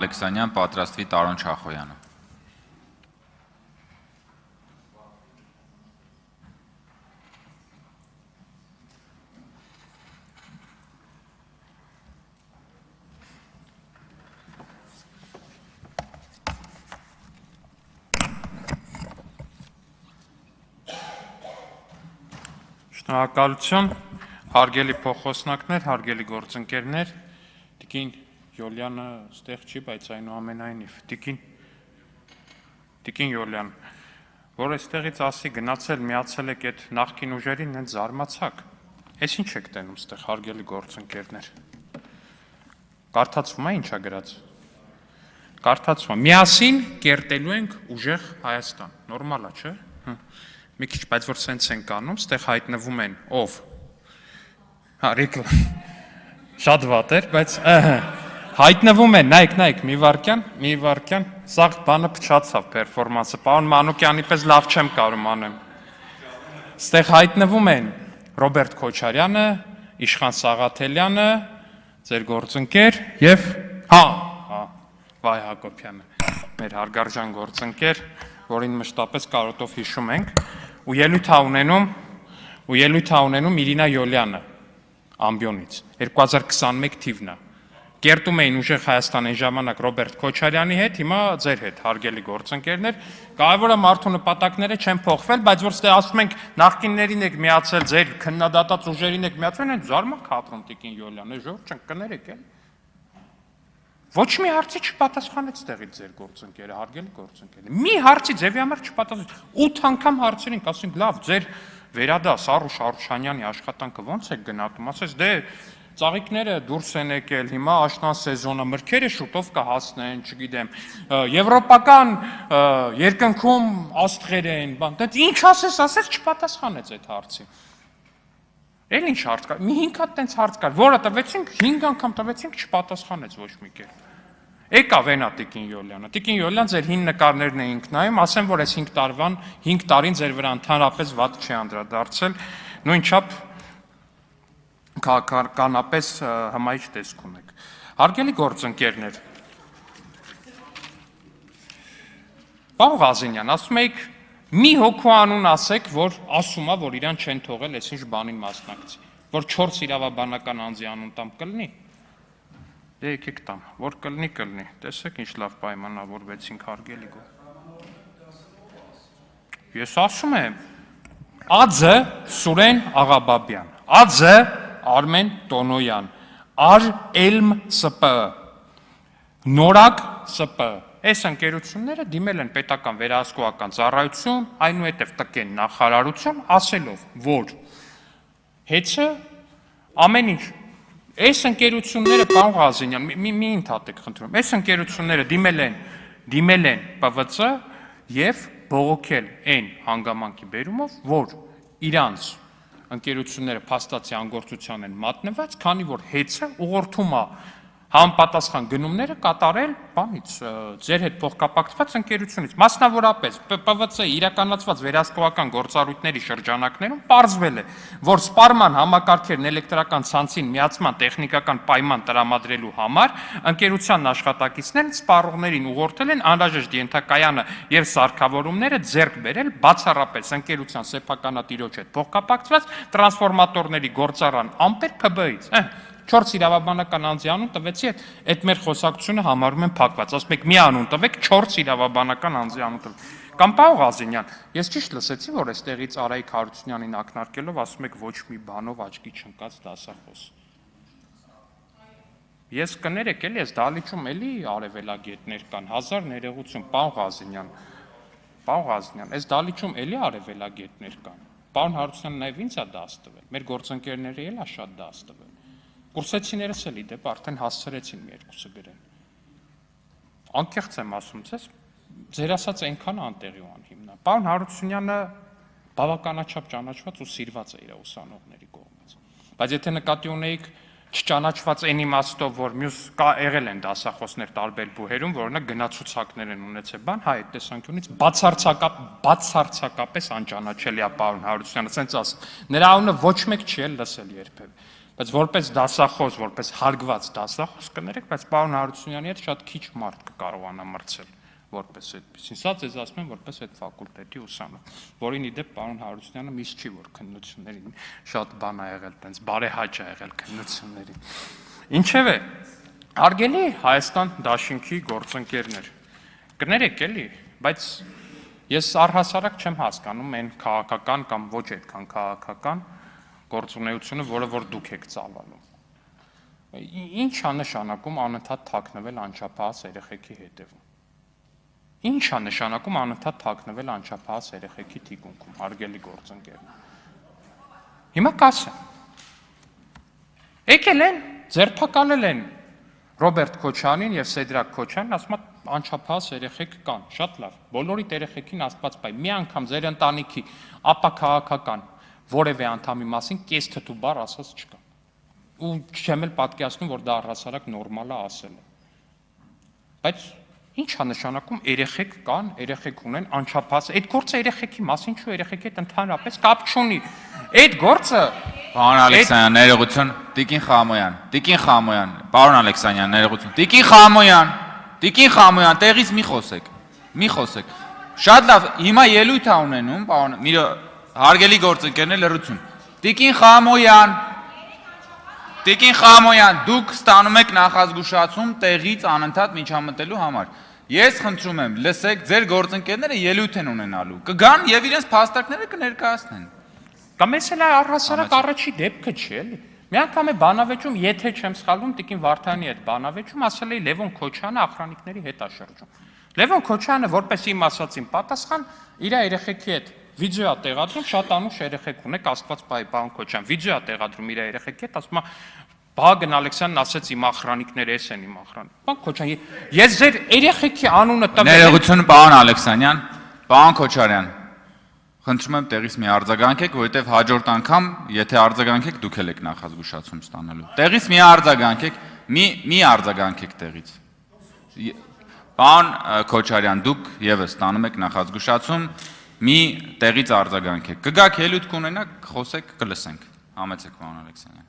Ալեքսանյան պատրաստվի Տարոն Չախոյանը։ Շնորհակալություն, հարգելի փոխոսնակներ, հարգելի գործընկերներ, Տիկին Յոլյանը ստեղ չի, բայց այնուամենայնիվ, Տիկին Յոլյան, որ այստեղից ասի գնացել, միացել եք այդ նախկին ուժերին, հենց զարմացաք, ես ինչ եք տենում ստեղ, հարգելի գործընկերներ, կարդացվում է ինչա գրած, կարդացվում է, միասին կերտելու ենք ուժեղ Հայաստան, նորմալ է, չէ՞, մի քիչ, բայց որ սենց ենք անում, ստեղ հայտնվում են, ով, շատ վատ էր, բայց հայտնվում են, նայք, մի վարկյան, սաղ բանը փչացավ պերֆորմանսը, պարոն Մանուկյանի պես լավ չեմ կարում անեմ, ստեղ հայտնվում են Ռոբերտ Քոչարյանը, Իշխան Սաղաթելյանը, ձեր գործընկեր և, Վայ Հակոբյանը, մեր հարգարժան գործընկեր, որին մշտապես կարոտով հիշում ենք, ու ելույթ ունենում Իրինա Յոլյանը, ամբյոնից, 2021 թիվն է, կերտում էին ուժեղ Հայաստան այն ժամանակ Ռոբերտ Քոչարյանի հետ, հիմա ձեր հետ, հարգելի գործընկերներ, կարևորը մարդու նպատակները չեն փոխվել, բայց որ ստե ասում ենք նախկիններին եք միացել, ձեր քննադատած ուժերին եք միացել, են զարմանք ապրում Տիկին Յոլյան, ժողովուրդ չկներեք էլ։ Ոչ մի հարցի չպատասխանեց տեղից ձեր գործընկերը, հարգելի գործընկերներ։ Մի հարցի ձևի համար չպատասխանեց։ 8 անգամ հարցերին, ասենք, լավ, ձեր վերադաս Արուշ Արուշանյանի աշխատանքը ո՞նց է գնահատում, ասես դե ծաղիկները դուրս են եկել, հիմա աշնան սեզոնը, մրգերը շուտով կհասնեն, չգիտեմ, եվրոպական երկնքում աստղեր են, բան, դա ինչ ասես չպատասխանեց այդ հարցին։ Էլ ինչ հարց կար, մի 5 հատ տենց հարց կար, որը տվեցինք, 5 անգամ տվեցինք, չպատասխանեց ոչ մի կերպ։ Եկավ էնա Տիկին Յոլյանը։ Տիկին Յոլյան ձեր հին նկարներն էինք նայում, ասեմ, որ այս 5 տարին ձեր վրա ընդհանրապես վատ չի անդրադարձել, նույնչափ քաղաքականապես հմայիչ տեսք ունեք։ Հարգելի գործընկերներ, պարոն Ղազենյան, ասում եք, մի հոգու անուն ասեք, որ ասում է, որ իրան չեն թողել այս ինչ բանին մասնակցի, որ 4 իրավաբանական անձի անուն տամ կլինի, դե եկեք տամ, որ կլինի, տեսեք ինչ լավ պայմանավորվեցինք հարգելի Ես ասում եմ, Ա.Ծ. Սուրեն Աղաբաբյան, Ա.Ծ. Արմեն Տոնոյան, Ար.Էլմ Ս.Պ. Նորակ Ս.Պ. Այս ընկերությունները դիմել են պետական վերահսկողական ծառայություն, այնուհետև տկեն նախարարություն, ասելով, որ հեծը ամեն ինչ, այս ընկերությունները, պարոն Ղազենյան, մի ընդհատեք խնդրում, այս ընկերությունները դիմել են ՊՎԾ և բողոքել այն հանգամանքի բերումով, որ իրանց ընկերությունները փաստացի անգործության են մատնված, քանի որ հեծը ուղղորդում է համապատասխան գնումները կատարել բանից, ձեր հետ փոխկապակցված ընկերությունից, մասնավորապես ՊՎԾ իրականացված վերահսկողական գործառույթների շրջանակներում պարզվել է, որ սպառման համակարգերն էլեկտրական ցանցին միացման տեխնիկական պայման տրամադրելու համար ընկերության աշխատակիցներն սպառողներին ուղղորդել են անհրաժեշտ ենթակայանը և սարքավորումները ձեռք բերել բացառապես ընկերության սեփականատիրոջ հետ փոխկապակցված տրանսֆորմատորների գործառան ամպեր ՓԲ-ից 4 իրավաբանական անձի անուն տվեցի, այդ մեր խոսակցությունը համարում են փակված, ասում եք մի անուն տվեք, 4 իրավաբանական անձի անուն տվեք, կամ պարոն Ղազենյան, ես ճիշտ լսեցի, որ այստեղից Արայիկ Հարությունյանին ակնարկելով, ասում եք ոչ մի բանով աչքի չընկած դասախոս, ես կներեք էլի, ես դալիճում էլի արևելագետներ կան, 1000 ներողություն, պարոն Ղազենյան, ես դալիճում էլի արևելագետներ կան, պարոն Հարությունյանը նաև ինձ է դաս տվել, մեր գործընկերները էլ է շատ դաս տվել Կուրսեցիներս էլ իդեպ արդեն հասցրեցին մի երկուսը գրեն։ Անկեղծ եմ ասում ձեզ, ձեր ասած այնքան անտեղի ու անհիմն է։ Պարոն Հարությունյանը բավականաչափ ճանաչված ու սիրված է իր ուսանողների կողմից։ Բայց եթե նկատի ունեիք չճանաչված այն իմաստով, որ մյուս եղել են դասախոսներ տարբեր բուհերում, որ օրինակ գնացուցակներ են ունեցել բան, հայ այդ տեսանկյունից բացարձակապես անճանաչելի է պարոն Հարությունյանը, ասենց ասեմ։ Նրա անունը ոչ մեկ չի էլ լսել երբևէ։ բայց որպես դասախոս, որպես հարգված դասախոս կներեք, բայց պարոն Հարությունյանի հետ շատ քիչ մարդ կկարողանա մրցել որպես այդպեսին։ Սա ձեզ ասում եմ որպես այդ ֆակուլտետի ուսանող, որին ի դեպ պարոն Հարությունյանը միշտ չի, որ քննություններին շատ բան ա եղել, տենց բարեհաճ ա եղել քննություններին։ Ինչևէ, հարգելի Հայաստան դաշինքի գործընկերներ, կներեք էլի, բայց ես առհասարակ չեմ հասկանում այն քաղաքական կամ ոչ այդքան քաղաքական գործունեությունը, որը որ դուք եք ծավալում։ Ինչ է նշանակում անընդհատ թաքնվել անչափահաս երեխեքի հետևում։ Ինչ է նշանակում անընդհատ թաքնվել անչափահաս երեխեքի թիկունքում, հարգելի գործընկերներ։ Հիմա կասեմ։ Եկել են, ձերբակալել են Ռոբերտ Քոչարյանին եւ Սեդրակ Քոչարյանին, ասում են անչափահաս երեխեք կան, շատ լավ։ Բոլորիդ երեխեքին Աստված բայ, մի անգամ ձեր ընտանիքի ապաքաղաքական որևէ անդամի մասին կես թթու բառ ասած չկա։ Ու չեմ էլ պատկերացնում, որ դա առհասարակ նորմալ է ասել։ Բայց ինչ է նշանակում երեխեք կան, երեխեք ունեն անչափահաս, այդ գործը երեխեքի մասին չէ, երեխեքի հետ ընդհանրապես կապ չունի։ Այդ գործը Պարոն Ալեքսանյան, ներողություն, Տիկին Խամոյան, պարոն Ալեքսանյան, ներողություն, Տիկին Խամոյան, տեղից մի խոսեք։ Շատ լավ, հիմա ելույթ է ունենում, պարոն, հարգելի գործընկերներ, լրություն։ Տիկին Խամոյան, դուք ստանում եք նախազգուշացում տեղից անընդհատ միջամտելու համար։ Ես խնդրում եմ, լսեք, ձեր գործընկերները ելույթ են ունենալու։ Կգան եւ իրենց փաստարկները կներկայացնեն։ Կամ էս էլ առհասարակ առաջի դեպքը չի էլի։ Մի անգամ է բանավեճում, եթե չեմ սխալվում, Տիկին Վարդանի հետ բանավեճում ասել է Լևոն Քոչյանը ախրանիկների հետ է շրջում։ Լևոն Քոչյանը, որպես իմ ասածին պատասխան, իր երեխեքի հետ վիդեո է տեղադրում, շատ անուշ երեխեք ունեք, Աստված բայ, պարոն Քոչյան, վիդեո է տեղադրում իր երեխեքի հետ, ասում է Բաղագն Ալեքսյանն ասեց իմ ախրանիկները էս են իմ ախրանիկ։ Պարոն Քոչյան, ես ձեր երեխեքի անունը տվել եմ։ Ներողություն, պարոն Ալեքսանյան, պարոն Քոչարյան, խնդրում եմ տեղից մի արձագանքեք, որովհետև հաջորդ անգամ, եթե արձագանքեք, դուք եք նախազգուշացում ստանալու։ Տեղից մի արձագանքեք, մի արձագանքեք տեղից։ Պարոն Քոչարյան, դուք եւս ստանում եք նախազգուշացում, մի տեղից արձագանքեք։ Կգաք ելույթ կունենաք, խոսեք, կլսենք։ Համեցեք, պարոն Ալեքսանյան։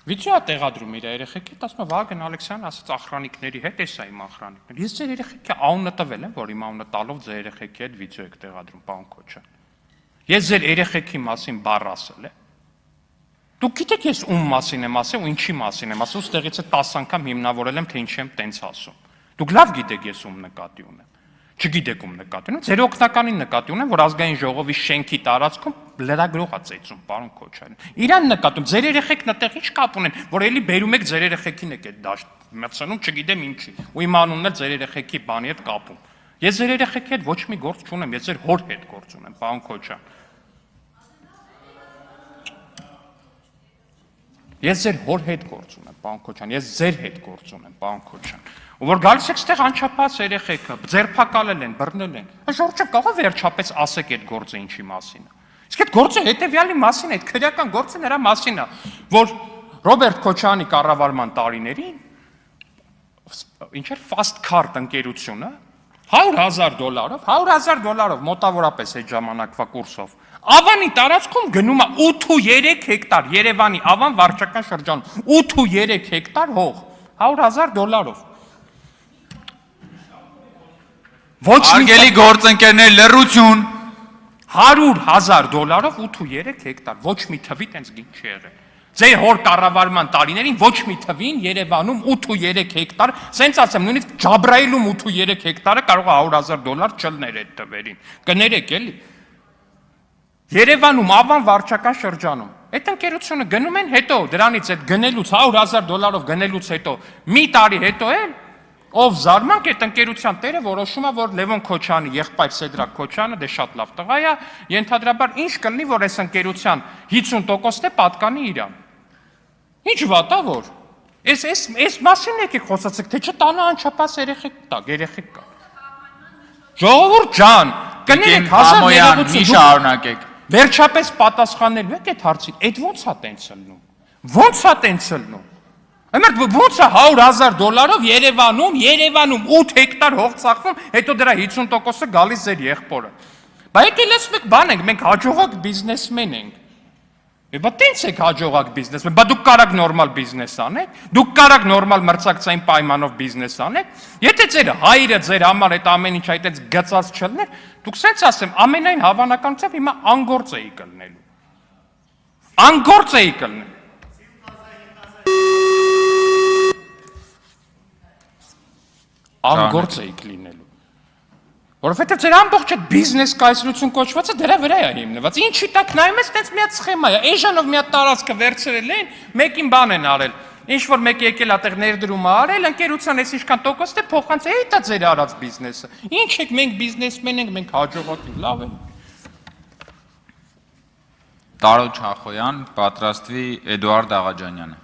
Վիդեո է տեղադրում իր երեխեքի հետ, ասում է Վահագն Ալեքսյանն ասաց ախրանիկների հետ, էս է իմ ախրանիկները։ Ես ձեր երեխեքի անունը տվել եմ, որ իմ անունը տալով ձեր երեխեքի հետ վիդեո եք տեղադրում, պարոն Քոչյան։ Ես ձեր երեխեքի մասին բառ ասել եմ։ Դուք գիտեք ես ում մասին եմ ասել ու ինչի մասին եմ ասել, ստեղից է 10 անգամ հիմնավորել եմ, թե ինչ եմ տենց ասում։ Դուք լավ գիտեք ես ում նկատի ունեմ։ Չգիտեք ում նկատի ունեմ, ձեր օգնականին նկատի ունեմ, որ ազգային ժողովի շենքի տարածքում լրագրող է ծեծում, պարոն Քոչարյան։ Իրան նկատում, ձեր երեխեքն այդտեղ ինչ կապ ունեն, որ էլի բերում եք ձեր երեխեքին եք այդ դաշտ մրցնում, չգիտեմ ինչի։ Ու իմ անունն էլ ձեր երեխեքի բանի հետ կապում։ Ես ձեր երեխեքի հետ ոչ մի գործ չունեմ, ես ձեր հոր հետ գործ ունեմ, պարոն Քոչարյան։ Ես ձեր հոր հետ գործ ունեմ, պարոն Քոչյան, ես ձեր հետ գործ ունեմ, պարոն Քոչյան։ Ու որ գալիս եք ստեղ անչափահաս երեխեքը, ձերբակալել են, բռնել են։ Ժողովուրդը կարող է վերջապես ասեք այդ գործը ինչի մասին է։ Իսկ այդ գործը հետեւյալի մասին է, այդ քրեական գործը նրա մասին է, որ Ռոբերտ Քոչյանի կառավարման տարիներին ինչ էր Fast Card ընկերությունը $100,000 մոտավորապես այդ ժամանակվա կուրսով Ավանի տարածքում գնում է 8.3 հեկտար, Երևանի Ավան վարչական շրջանում 8.3 հեկտար հող, $100,000-ով։ Արգելի գործընկերներ, լռություն։ $100,000-ով 8.3 հեկտար, ոչ մի թվի տենց գին չի եղել։ Ձեր հոր կառավարման տարիներին ոչ մի թվին Երևանում 8.3 հեկտար, սենց ասեմ, նույնիսկ Ջաբրայիլում 8.3 հեկտարը կարող է $100,000 չլներ այդ թվերին։ Կներեք էլի։ Երևանում Ավան վարչական շրջանում այդ ընկերությունը գնում են հետո դրանից այդ գնելուց $100,000-ով գնելուց հետո մի տարի հետո էլ ով զարմանք այդ ընկերության տերը որոշում է որ Լևոն Քոչյանի եղբայր Սեդրակ Քոչյանը դե շատ լավ տղա է ենթադրաբար ինչ կլինի որ այս ընկերության 50%-ն է պատկանի իրան ինչ վատ է որ այս մասին եկեք խոսացեք թե չտանա անչափահաս երեխեք կա ժողովուրդ ջան կներեք մի շարունակեք Վերջապես պատասխանելու եք այդ հարցին, այդ ո՞նց է տենց ելնում։ Ո՞նց է տենց ելնում։ Այմերդ ո՞նց է $100,000-ով Երևանում 8 հեկտար հող ծախվում, հետո դրա 50%-ը գալիս ձեր եղբորը։ Բայց եկել ես մեկ բան ենք, մենք հաջողակ բիզնեսմեն ենք։ Բա տենց եք հաջողակ բիզնեսմեն, բա դուք կարաք նորմալ բիզնես անեք, դուք կարաք նորմալ մրցակցային պայմանով բիզնես անեք, եթե ձեր հայրը ձեր համար այդ ամեն ինչ այդպես գծած չլներ, դուք սենց ասեմ, ամենայն հավանականությամբ հիմա անգործ էի կլնելու։ Անգործ էի կլնելու։ Անգործ էի կլինելու։ Որովհետև ձեր ամբողջ այդ բիզնես կայսրություն կոչվածը դրա վրա է հիմնված։ Ինչի տակ նայում ես, տենց մի հատ սխեմա է։ Էժանով մի հատ տարածքը վերցրել են, մեկին բան են արել։ Ինչ որ մեկը եկել ա տեղ ներդրում ա արել, ընկերության էս ինչքան տոկոս է փոխանց է, դա ձեր արած բիզնեսը։ Ինչ եք, մենք բիզնեսմեն ենք, մենք հաջողակ ենք, լավ է։ Տարո Չախոյան, պատրաստվի Էդուարդ Աղաջանյանը։